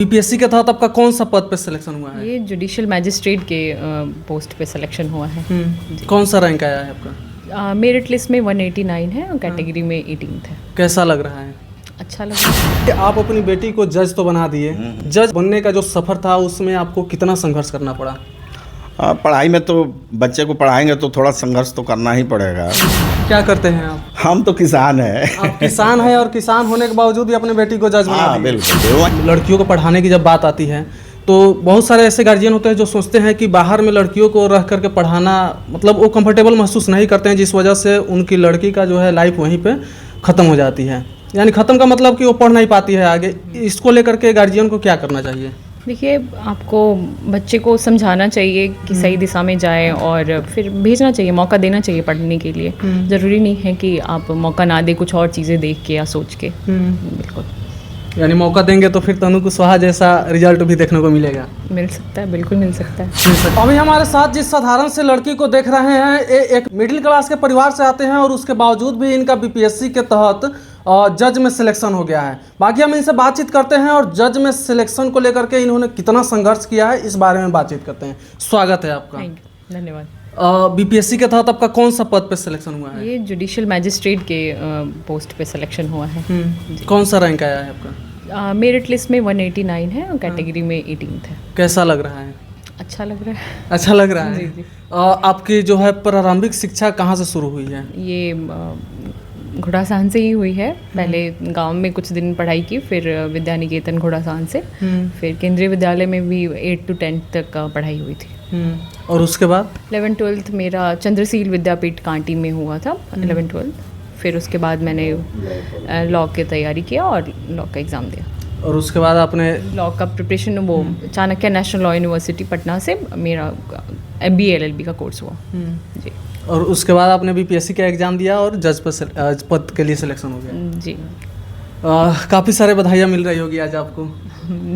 BPSC के तहत आपका कौन सा पद पे सिलेक्शन हुआ है? ये जुडिशियल मैजिस्ट्रेट के पोस्ट पे सिलेक्शन हुआ है। कौन सा रैंक आया है आपका? मेरिट लिस्ट में 189 है और कैटेगरी में 18th है। कैसा लग रहा है? अच्छा लग रहा है। कि आप अपनी बेटी को जज तो बना दिए, जज बनने का जो सफ़र था उसमें आपको कितना संघर्ष करना पड़ा? पढ़ाई में तो बच्चे को पढ़ाएंगे तो थोड़ा संघर्ष तो करना ही पड़ेगा। क्या करते हैं आप? हम तो किसान हैं। आप किसान हैं और किसान होने के बावजूद भी अपने बेटी को जज बना दिए। बिल्कुल। लड़कियों को पढ़ाने की जब बात आती है तो बहुत सारे ऐसे गार्जियन होते हैं जो सोचते हैं कि बाहर में लड़कियों को रह करके पढ़ाना मतलब वो कंफर्टेबल महसूस नहीं करते हैं, जिस वजह से उनकी लड़की का जो है लाइफ वहीं पे ख़त्म हो जाती है। यानी ख़त्म का मतलब कि वो पढ़ नहीं पाती है आगे। इसको लेकर के गार्जियन को क्या करना चाहिए? देखिए, आपको बच्चे को समझाना चाहिए कि सही दिशा में जाए और फिर भेजना चाहिए, मौका देना चाहिए पढ़ने के लिए। ज़रूरी नहीं है कि आप मौका ना दे कुछ और चीज़ें देख के या सोच के। बिल्कुल। यानी मौका देंगे तो फिर तनु कुशवाहा जैसा रिजल्ट भी देखने को मिलेगा। मिल सकता है, बिल्कुल मिल सकता है। अभी हमारे साथ जिस साधारण से लड़की को देख रहे हैं, एक मिडिल क्लास के परिवार से आते हैं और उसके बावजूद भी इनका बीपीएससी के तहत जज में सिलेक्शन हो गया है। बाकी हम इनसे बातचीत करते हैं और जज में सिलेक्शन को लेकर के इन्होंने कितना संघर्ष किया है इस बारे में बातचीत करते हैं। स्वागत है आपका। थैंक यू, धन्यवाद। बीपीएससी के तहत आपका कौन सा पद पे सिलेक्शन हुआ है? ये जुडिशियल मैजिस्ट्रेट के पोस्ट पे सिलेक्शन हुआ है। कौन सा रैंक आया है आपका? मेरिट लिस्ट में 189 है और कैटेगरी में 18th है। कैसा लग रहा है? अच्छा लग रहा है। अच्छा लग रहा है। जी जी। आपकी जो है प्रारंभिक शिक्षा कहाँ से शुरू हुई है? ये घोड़ासान से ही हुई है। पहले गांव में कुछ दिन पढ़ाई की, फिर विद्या निकेतन घोड़ासान से, फिर केंद्रीय विद्यालय में भी 8 to 10 तक का पढ़ाई हुई थी। और उसके बाद 11th-12th मेरा चंद्रशील विद्यापीठ कांटी में हुआ था। 11th-12th फिर उसके बाद मैंने लॉ की तैयारी किया और लॉ का एग्ज़ाम दिया। और उसके बाद आपने लॉ का प्रिपरेशन वो Chanakya national law university Patna से मेरा MBA LLB का कोर्स हुआ। जी। और उसके बाद आपने बीपीएससी का एग्ज़ाम दिया और जज पद के लिए सिलेक्शन हो गया। जी। काफ़ी सारे बधाइयाँ मिल रही होगी आज आपको।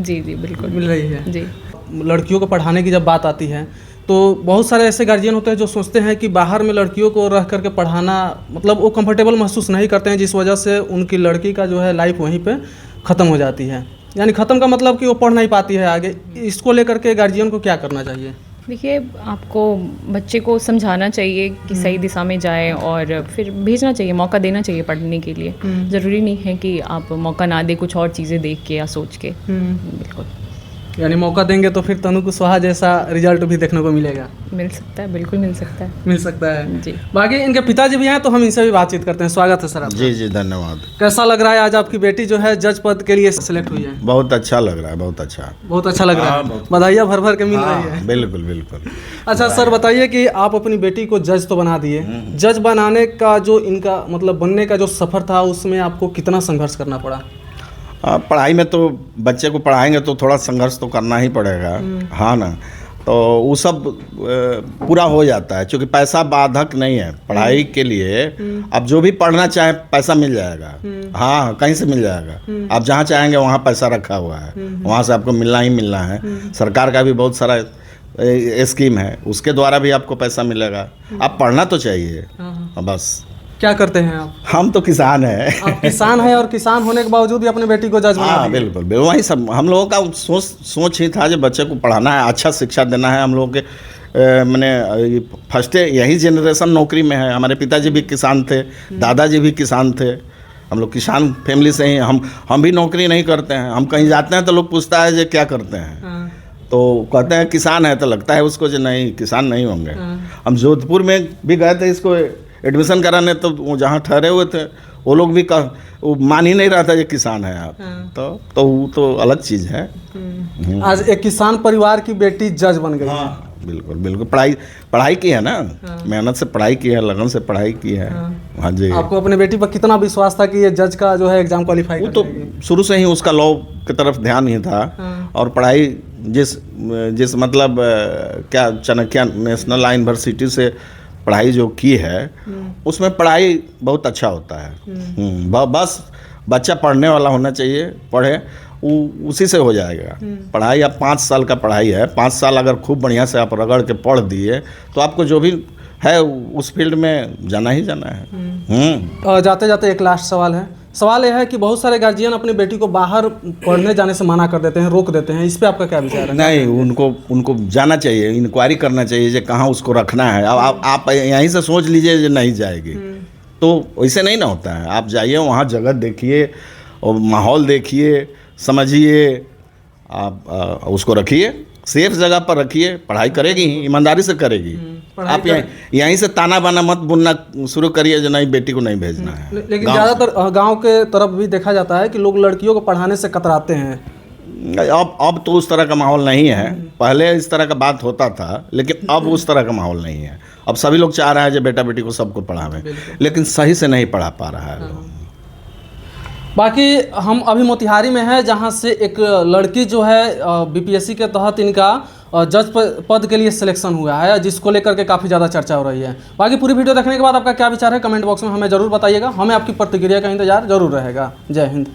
जी जी बिल्कुल मिल रही है। जी। लड़कियों को पढ़ाने की जब बात आती है तो बहुत सारे ऐसे गार्जियन होते हैं जो सोचते हैं कि बाहर में लड़कियों को रह करके पढ़ाना मतलब वो कंफर्टेबल महसूस नहीं करते हैं, जिस वजह से उनकी लड़की का जो है लाइफ वहीं पे ख़त्म हो जाती है। यानी ख़त्म का मतलब कि वो पढ़ नहीं पाती है आगे। इसको लेकर के गार्जियन को क्या करना चाहिए? देखिए, आपको बच्चे को समझाना चाहिए कि सही दिशा में जाए और फिर भेजना चाहिए, मौका देना चाहिए पढ़ने के लिए। ज़रूरी नहीं है कि आप मौका ना दे कुछ और चीज़ें देख के या सोच के। बिल्कुल। यानी मौका देंगे तो फिर तनु कुशवाहा जैसा रिजल्ट भी देखने को मिलेगा। मिल सकता है, बिल्कुल मिल सकता है। मिल सकता है जी। बाकी इनके पिताजी भी हैं तो हम इनसे भी बातचीत करते हैं। स्वागत है सर आपका। जी जी, धन्यवाद। कैसा लग रहा है आज आपकी बेटी जो है जज पद के लिए सिलेक्ट हुई है? बहुत अच्छा लग रहा है, बहुत अच्छा। बहुत अच्छा लग रहा है। बधाइयाँ भर भर के मिल रही है। बिल्कुल बिल्कुल। अच्छा सर, बताइए कि आप अपनी बेटी को जज तो बना दिए, जज बनाने का जो इनका मतलब बनने का जो सफ़र था उसमें आपको कितना संघर्ष करना पड़ा? पढ़ाई में तो बच्चे को पढ़ाएंगे तो थोड़ा संघर्ष तो करना ही पड़ेगा। हाँ ना, तो वो सब पूरा हो जाता है क्योंकि पैसा बाधक नहीं है पढ़ाई के लिए। अब जो भी पढ़ना चाहे पैसा मिल जाएगा। हाँ, कहीं से मिल जाएगा। आप जहाँ चाहेंगे वहाँ पैसा रखा हुआ है, वहाँ से आपको मिलना ही मिलना है। सरकार का भी बहुत सारा स्कीम है, उसके द्वारा भी आपको पैसा मिलेगा। आप पढ़ना तो चाहिए बस। क्या करते हैं आप? हम तो किसान हैं। आप किसान हैं और किसान होने के बावजूद भी अपने बेटी को जज बना दिए। बिल्कुल बिल्कुल, वही सब हम लोगों का सोच ही था जो बच्चे को पढ़ाना है, अच्छा शिक्षा देना है। हम लोगों के मैंने फर्स्ट यही जनरेशन नौकरी में है। हमारे पिताजी भी किसान थे, दादाजी भी किसान थे। हम लोग किसान फैमिली से ही हम भी नौकरी नहीं करते हैं। हम कहीं जाते हैं तो लोग पूछता है जो क्या करते हैं, तो कहते हैं किसान है, तो लगता है उसको जो नहीं किसान नहीं होंगे। हम जोधपुर में भी गए थे इसको एडमिशन कराने, तो वो जहाँ ठहरे हुए थे वो लोग भी वो मान ही नहीं रहा था ये किसान है आप। तो वो तो अलग चीज़ है। आज एक किसान परिवार की बेटी जज बन गई है। बिल्कुल बिल्कुल, पढ़ाई की है ना। मेहनत से पढ़ाई की है, लगन से पढ़ाई की है। हाँ जी। आपको अपने बेटी पर कितना विश्वास था कि ये जज का जो है एग्जाम क्वालिफाई वो तो शुरू से ही उसका लॉ की तरफ ध्यान ही था। और पढ़ाई जिस मतलब क्या चाणक्य नेशनल लॉ यूनिवर्सिटी से पढ़ाई जो की है उसमें पढ़ाई बहुत अच्छा होता है। बस बच्चा पढ़ने वाला होना चाहिए, पढ़े, उसी से हो जाएगा। पढ़ाई अब 5 साल का पढ़ाई है। 5 साल अगर खूब बढ़िया से आप रगड़ के पढ़ दिए तो आपको जो भी है उस फील्ड में जाना ही जाना है। जाते जाते एक लास्ट सवाल है सवाल यह है कि बहुत सारे गार्जियन अपनी बेटी को बाहर पढ़ने जाने से मना कर देते हैं, रोक देते हैं, इस पे आपका क्या विचार है? नहीं, उनको जाना चाहिए, इंक्वायरी करना चाहिए जो कहाँ उसको रखना है। अब आप यहीं से सोच लीजिए जो नहीं जाएगी, तो वैसे नहीं ना होता है। आप जाइए वहाँ, जगह देखिए और माहौल देखिए, समझिए, आप उसको रखिए, सेफ जगह पर रखिए, पढ़ाई करेगी, ईमानदारी से करेगी। आप यहीं से ताना बाना मत बुनना शुरू करिए जो नहीं बेटी को नहीं भेजना है। लेकिन ज़्यादातर गांव के तरफ भी देखा जाता है कि लोग लड़कियों को पढ़ाने से कतराते हैं। अब तो उस तरह का माहौल नहीं है। पहले इस तरह का बात होता था, लेकिन अब उस तरह का माहौल नहीं है। अब सभी लोग चाह रहे हैं जो बेटा बेटी को सबको पढ़ावें, लेकिन सही से नहीं पढ़ा पा रहा है लोग। बाकी हम अभी मोतिहारी में हैं, जहां से एक लड़की जो है बीपीएससी के तहत इनका जज पद के लिए सिलेक्शन हुआ है, जिसको लेकर के काफ़ी ज़्यादा चर्चा हो रही है। बाकी पूरी वीडियो देखने के बाद आपका क्या विचार है कमेंट बॉक्स में हमें ज़रूर बताइएगा। हमें आपकी प्रतिक्रिया का इंतजार जरूर रहेगा। जय हिंद।